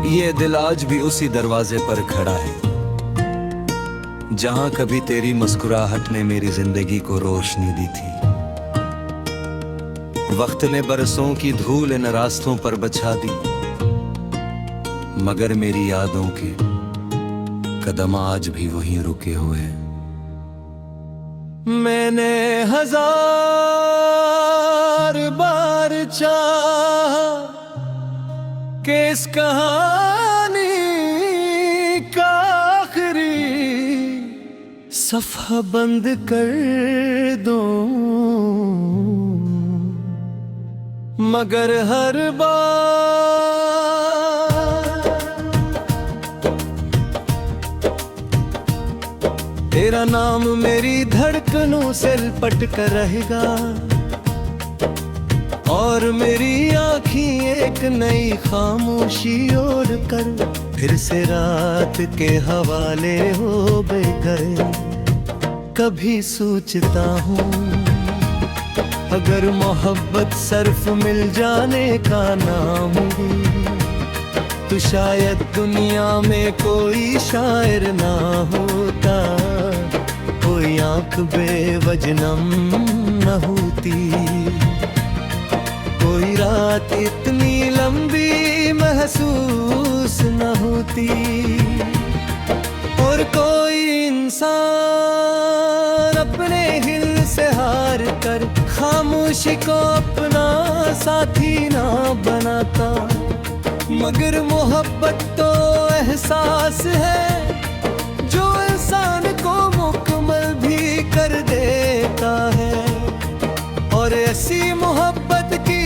ये दिल आज भी उसी दरवाजे पर खड़ा है जहां कभी तेरी मुस्कुराहट ने मेरी जिंदगी को रोशनी दी थी। वक्त ने बरसों की धूल इन रास्तों पर बछा दी, मगर मेरी यादों के कदम आज भी वहीं रुके हुए हैं। मैंने हजार बार चाहा कि इस कहानी का आखिरी सफ़ा बंद कर दूं, मगर हर बार तेरा नाम मेरी धड़कनों से लिपट कर रहेगा और मेरी आँखें एक नई खामोशी ओढ़ कर फिर से रात के हवाले हो गए। कभी सोचता हूँ अगर मोहब्बत सिर्फ मिल जाने का नाम हो तो शायद दुनिया में कोई शायर ना होता, कोई आँख बेवजनम न होती, कोई रात इतनी लंबी महसूस न होती, और कोई इंसान अपने हिल से हार कर खामोशी को अपना साथी ना बनाता। मगर मोहब्बत तो एहसास है जो इंसान को मुकम्मल भी कर देता है, और ऐसी मोहब्बत की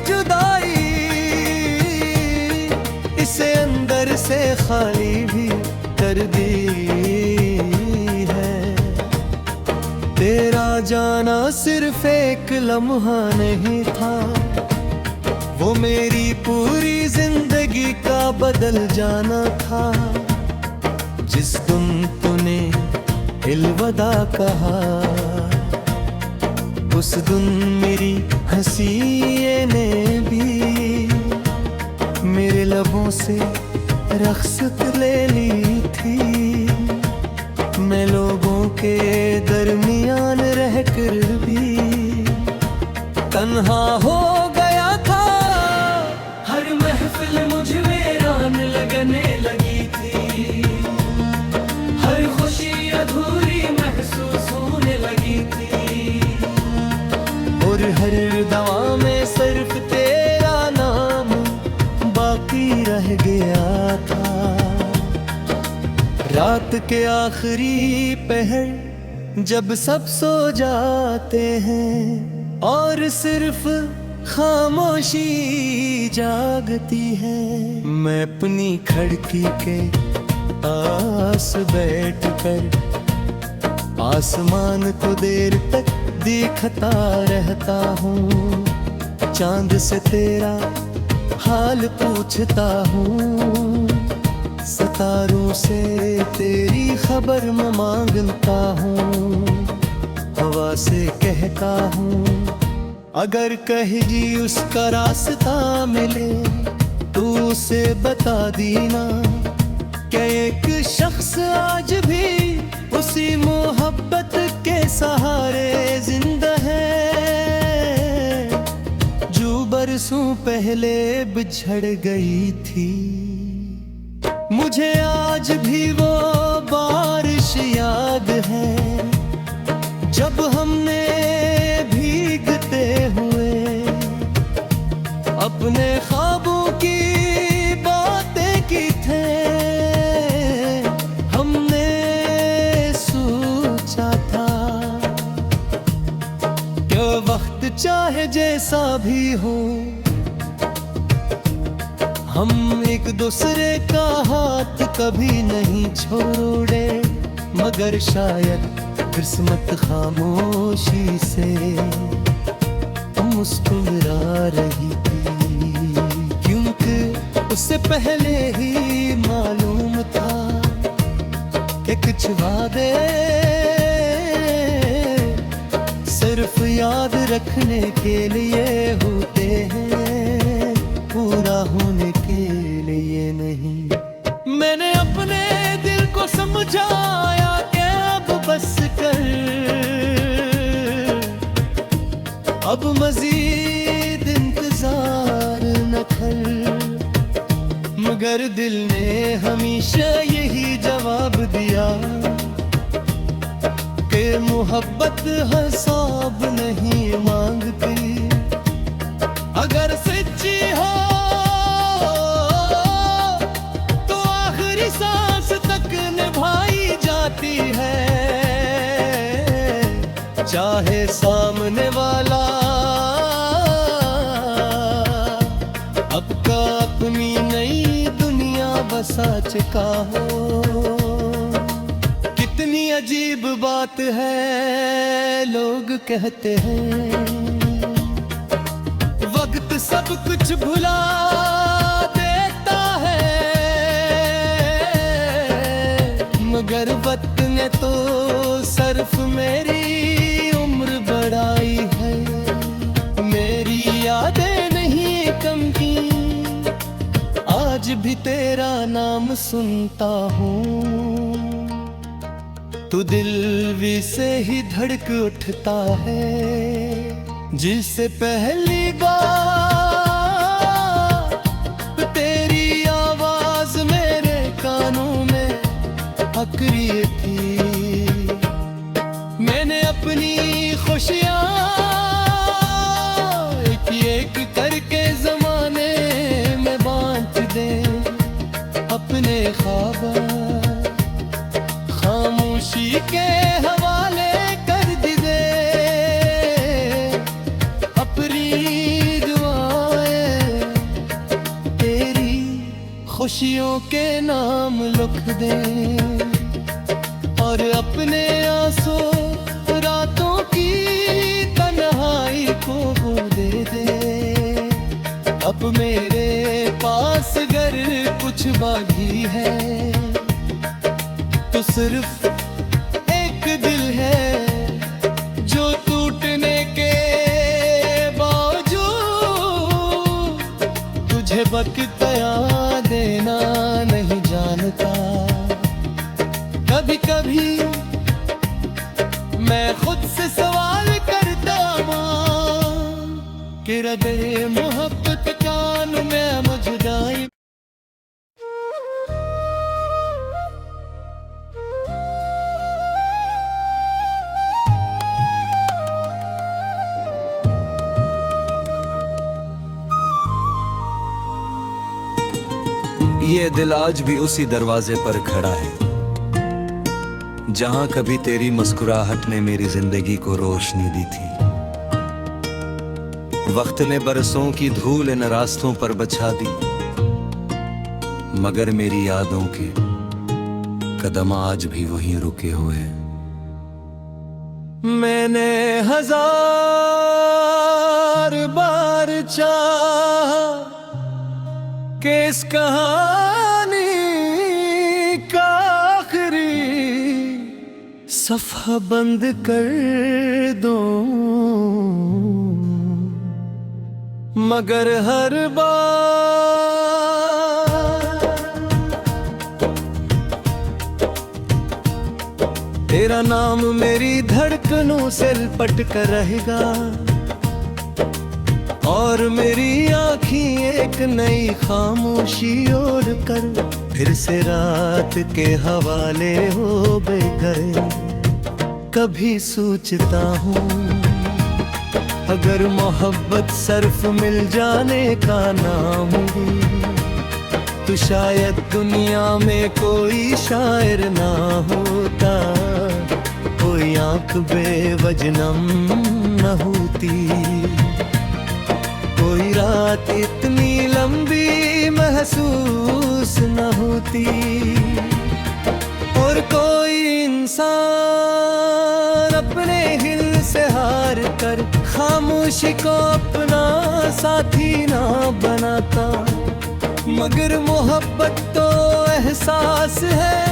जुदाई इसे अंदर से खाली भी कर दी है। तेरा जाना सिर्फ एक लम्हा नहीं था, वो मेरी पूरी जिंदगी का बदल जाना था। जिस दिन तूने अलविदा कहा उस दिन मेरी हंसी ने भी मेरे लबों से रख्सत ले ली थी। मैं लोगों के दरमियान रहकर भी तन्हा हो गया था। हर महफिल मुझ वीरान लगने लगी थी, हर खुशी अधूरी महसूस होने लगी थी, और हर दवा में सिर्फ तेरा नाम बाकी रह गया था। रात के आखिरी पहर जब सब सो जाते हैं और सिर्फ खामोशी जागती है, मैं अपनी खिड़की के पास बैठकर आसमान को देर तक देखता रहता हूँ। चांद से तेरा हाल पूछता हूँ, सितारों से तेरी खबर मैं मांगता हूँ, हवा से कहता हूँ अगर कहीं उसका रास्ता मिले तो उसे बता देना कि एक शख्स आज भी उसी मोहब्बत के सहारे जिंदा है जो बरसों पहले बिछड़ गई थी। मुझे आज भी वो बारिश याद है जब हमने भीगते हुए अपने ख्वाबों की बातें की थे। हमने सोचा था कि वक्त चाहे जैसा भी हो हम एक दूसरे का हाथ कभी नहीं छोड़े, मगर शायद किस्मत खामोशी से मुस्कुरा रही थी, क्योंकि उससे पहले ही मालूम था कि कुछ वादे सिर्फ याद रखने के लिए होते हैं, पूरा होने के लिए नहीं। जाया के अब बस कर, अब मजीद इंतजार न कर। मगर दिल ने हमेशा यही जवाब दिया कि मोहब्बत हिसाब नहीं मांगती। अगर सच्ची हो तो आखिरी सांस तक निभाई जाती है, चाहे सामने वाला अब का अपनी नई दुनिया बसा चुका हो। कितनी अजीब बात है, लोग कहते हैं वक्त सब कुछ भुला देता है, मगर वक्त ने तो सिर्फ मेरी उम्र बढ़ाई है। मेरी यादें नहीं कम की, आज भी तेरा नाम सुनता हूँ, तू दिल भी से ही धड़क उठता है। जिससे पहली बार तेरी आवाज मेरे कानों में अकरी थी, मैंने अपनी खुशियाँ एक करके जमाने में बांट दे। अपने ख्वाब खामोशी के हवाले कर दे, अपनी दुआएं तेरी खुशियों के नाम लिख दे, और अपने आंसू रातों की तन्हाई को वो दे दे। अब मेरे पास अगर कुछ बाकी है तो सिर्फ एक दिल है, जो टूटने के बावजूद तुझे वक्त याद देना नहीं जानता। कभी कभी मैं खुद से सवाल करता हूँ कि रबे मोहब्बत कान में मुझ जाए। ये दिल आज भी उसी दरवाजे पर खड़ा है जहां कभी तेरी मुस्कुराहट ने मेरी जिंदगी को रोशनी दी थी। वक्त ने बरसों की धूल इन रास्तों पर बछा दी, मगर मेरी यादों के कदम आज भी वहीं रुके हुए हैं। मैंने हजार बार चाहा कि इस कहानी का आखिरी सफ़ा बंद कर दो, मगर हर बार तेरा नाम मेरी धड़कनों से लिपट कर रहेगा, और मेरी आँखें एक नई खामोशी ओढ़ कर फिर से रात के हवाले हो गए। कभी सोचता हूँ अगर मोहब्बत सिर्फ मिल जाने का नाम हो तो शायद दुनिया में कोई शायर ना होता, कोई आँख बेवजनम न होती, कोई रात इतनी लंबी महसूस न होती, और कोई इंसान अपने हिल से हार कर खामोशी को अपना साथी ना बनाता। मगर मोहब्बत तो एहसास है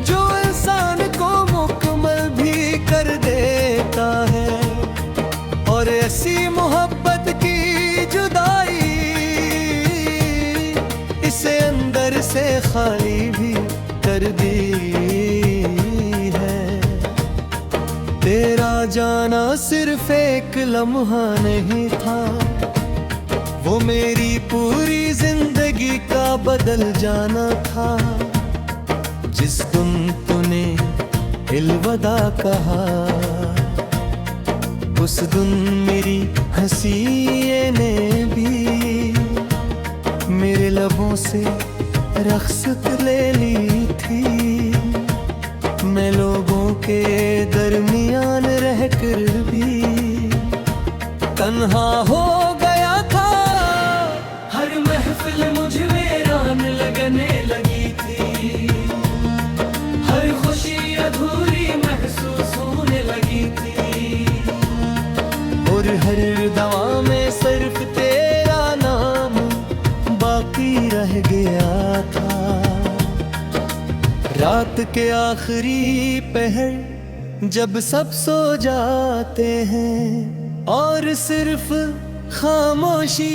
जो इंसान को मुकम्मल भी कर देता है, और ऐसी मोहब्बत की जुदाई इसे अंदर से खाली भी कर दी। जाना सिर्फ एक लम्हा नहीं था, वो मेरी पूरी जिंदगी का बदल जाना था। जिस दिन तूने अलविदा कहा, उस दिन मेरी हंसी ने भी मेरे लबों से रख्सत ले ली थी। मैं लोगों के दरमियान रहकर भी तन्हा हो गया था। हर महफिल मुझ वीरान लगने लगी थी, हर खुशी अधूरी महसूस होने लगी थी, और हर दवा में सिर्फ तेरा नाम बाकी रह गया था। रात के आखिरी पहर जब सब सो जाते हैं और सिर्फ खामोशी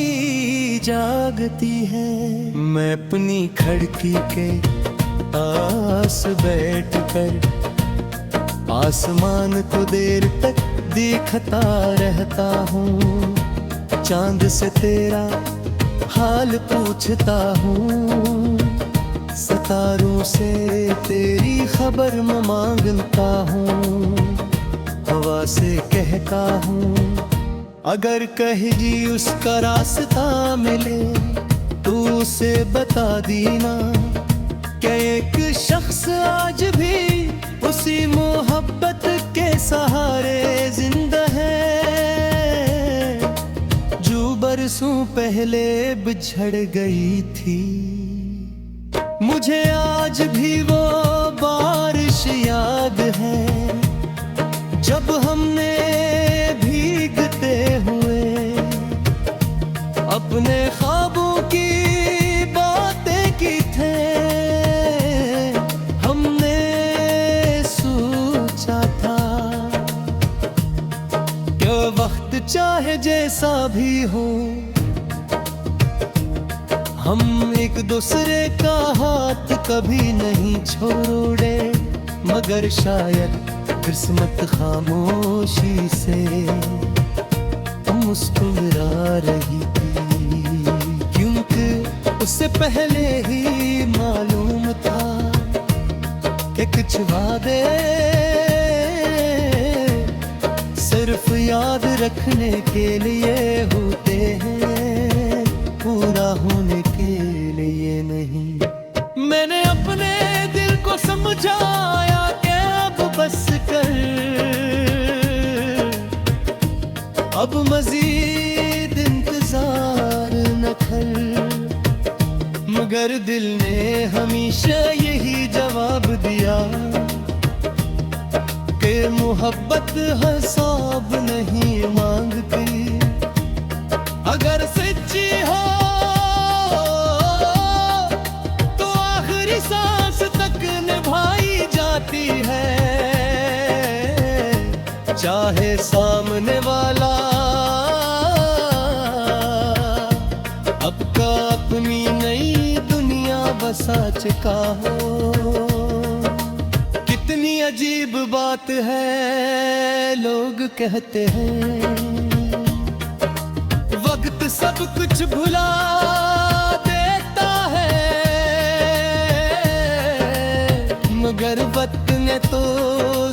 जागती है, मैं अपनी खिड़की के पास बैठकर आसमान को देर तक देखता रहता हूँ। चांद से तेरा हाल पूछता हूँ, सितारों से तेरी खबर मांगता हूँ। हवा से कहता हूँ अगर कहीं उसका रास्ता मिले तो उसे बता देना, क्या एक शख्स आज भी उसी मोहब्बत के सहारे जिंदा है जो बरसों पहले बिछड़ गई थी। मुझे आज भी वो बारिश याद है जब हमने भीगते हुए अपने ख्वाबों की बातें की थे। हमने सोचा था कि वक्त चाहे जैसा भी हो, हम एक दूसरे का हाथ कभी नहीं छोड़े। मगर शायद किस्मत खामोशी से मुस्कुरा रही थी, क्योंकि उससे पहले ही मालूम था कि कुछ वादे सिर्फ याद रखने के लिए होते हैं, पूरा होने के लिए नहीं। मैंने अपने दिल को समझाया कि अब बस कर, अब मजीद इंतजार न कर। मगर दिल ने हमेशा यही जवाब दिया कि मोहब्बत हिसाब नहीं मांगती, अगर सच्ची हो तो आखिरी सांस तक निभाई जाती है। चाहे सामने वाला अब का अपनी नई दुनिया बसा चुका हो। कितनी अजीब बात है, लोग कहते हैं वक्त सब कुछ भुला देता है, मगर वक्त ने तो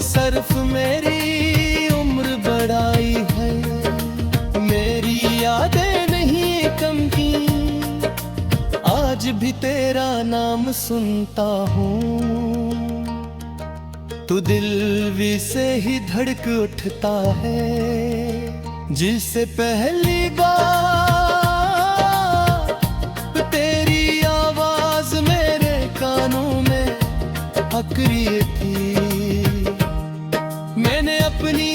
सिर्फ मेरी उम्र बढ़ाई है। मेरी यादें नहीं कम की, आज भी तेरा नाम सुनता हूँ तो दिल भी से ही धड़क उठता है। जिससे पहली बार तेरी आवाज मेरे कानों में अकरी थी, मैंने अपनी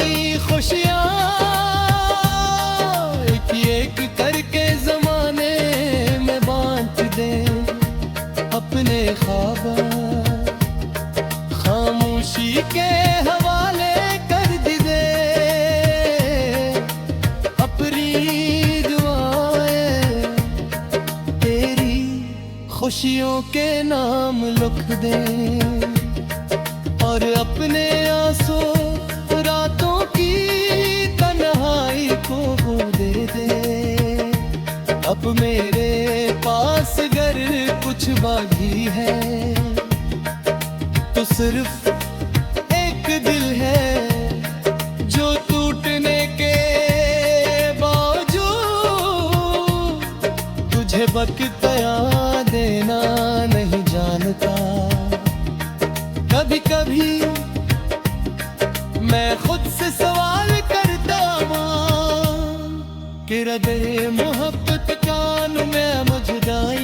खुशियाँ एक करके जमाने में बांट दे। अपने ख्वाब खामोशी के हवाले कर दे, अपनी दुआएं तेरी खुशियों के नाम लिख दे, और अपने आंसू रातों की को वो दे दे। अब मेरे पास अगर कुछ बाकी है तो सिर्फ एक दिल है जो टूटने के बावजूद तुझे बख्तिया देना नहीं जानता। कभी कभी मैं खुद से सवाल करता हूँ कि रबे मोहब्बत कान में मुझदाई।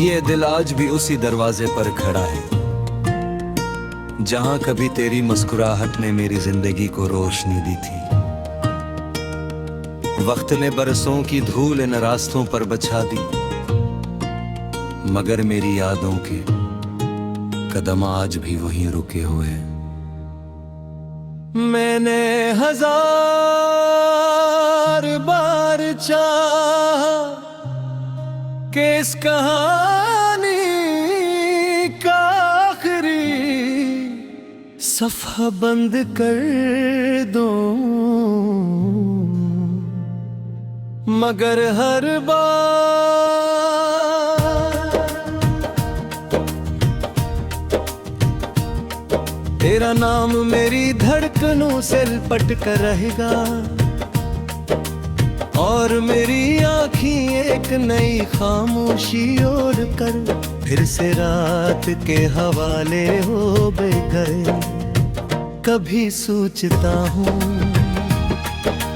ये दिल आज भी उसी दरवाजे पर खड़ा है जहां कभी तेरी मुस्कुराहट ने मेरी जिंदगी को रोशनी दी थी। वक्त ने बरसों की धूल इन रास्तों पर बछा दी, मगर मेरी यादों के कदम आज भी वहीं रुके हुए हैं। मैंने हजार बार चाहा कि इस कहानी का आखिरी सफ़ा बंद कर दूं, मगर हर बार तेरा नाम मेरी धड़कनों से लिपट कर रहेगा और मेरी आँखें एक नई खामोशी ओढ़ कर फिर से रात के हवाले हो गए। कभी सोचता हूँ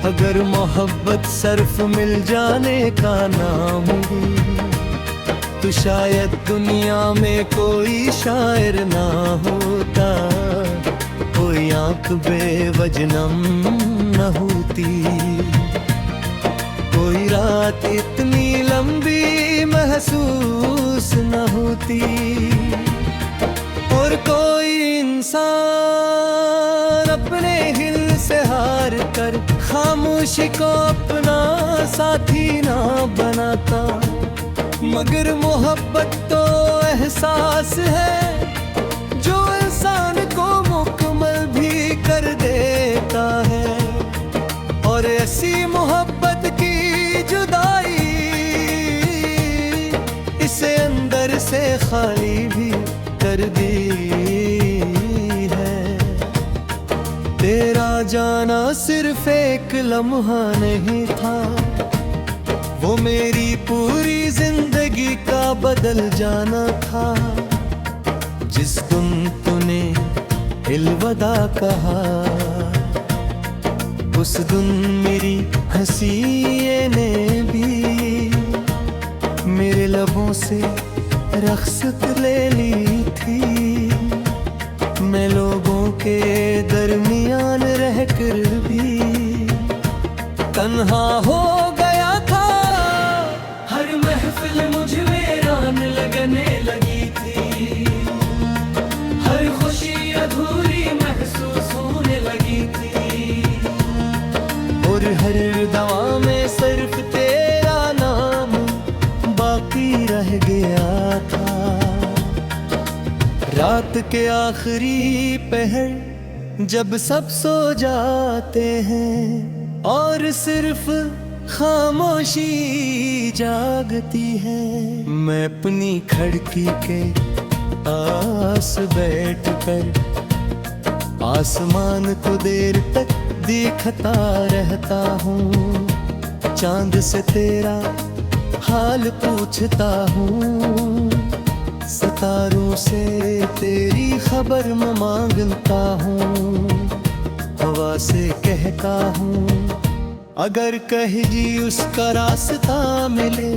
अगर मोहब्बत सिर्फ मिल जाने का नाम हो तो शायद दुनिया में कोई शायर ना होता, कोई आँख बेवजनम न होती, कोई रात इतनी लंबी महसूस न होती, और कोई इंसान अपने हिल से हार कर खामोशी को अपना साथी ना बनाता। मगर मोहब्बत तो एहसास है जो इंसान को मुकम्मल भी कर देता है, और ऐसी मोहब्बत की जुदाई इसे अंदर से खाली भी कर दी है। तेरा जाना सिर्फ एक लम्हा नहीं था, वो मेरी पूरी जिंदगी का बदल जाना था। जिस दिन तूने अलविदा कहा उस दिन मेरी हंसी ने भी मेरे लबों से रख्सत ले ली थी। मैं लोगों के दरमियान रहकर भी तन्हा हो गया था। हर महफिल मुझ वीरान लगने लगी थी, हर खुशी अधूरी महसूस होने लगी थी, और हर दवा में सिर्फ तेरा नाम बाकी रह गया था। रात के आखिरी पहर जब सब सो जाते हैं और सिर्फ खामोशी जागती है, मैं अपनी खिड़की के पास बैठकर आसमान को देर तक देखता रहता हूँ। चांद से तेरा हाल पूछता हूँ, सितारों से तेरी खबर मैं मांगता हूँ। हवा से कहता हूँ अगर कहीं उसका रास्ता मिले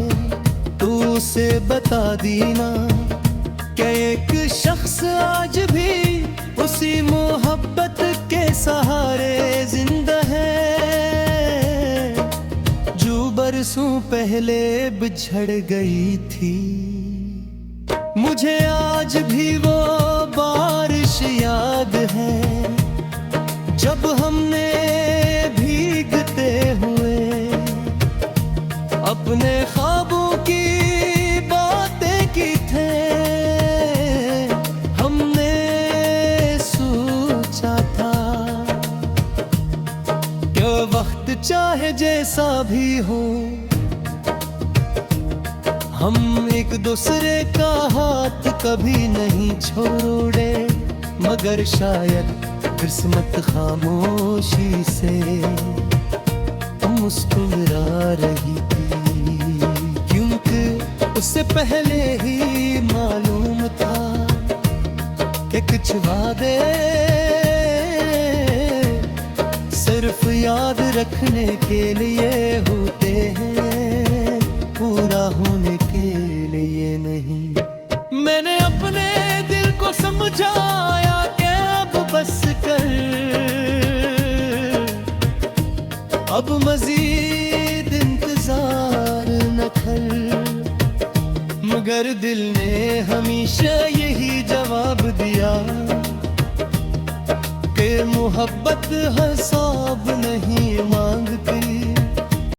तो उसे बता देना क्या एक शख्स आज भी उसी मोहब्बत के सहारे जिंदा है जो बरसों पहले बिछड़ गई थी। मुझे आज भी वो बारिश याद है जब हमने भीगते चाहे जैसा भी हो, हम एक दूसरे का हाथ कभी नहीं छोड़े। मगर शायद किस्मत खामोशी से मुस्कुरा रही थी, क्योंकि उससे पहले ही मालूम था कि कुछ वादे सिर्फ याद रखने के लिए होते हैं, पूरा होने के लिए नहीं। मैंने अपने दिल को समझाया कि अब बस कर, अब मजीद इंतजार न कर। मगर दिल ने हमेशा यही जवाब दिया कि मोहब्बत हिसाब नहीं मांगती,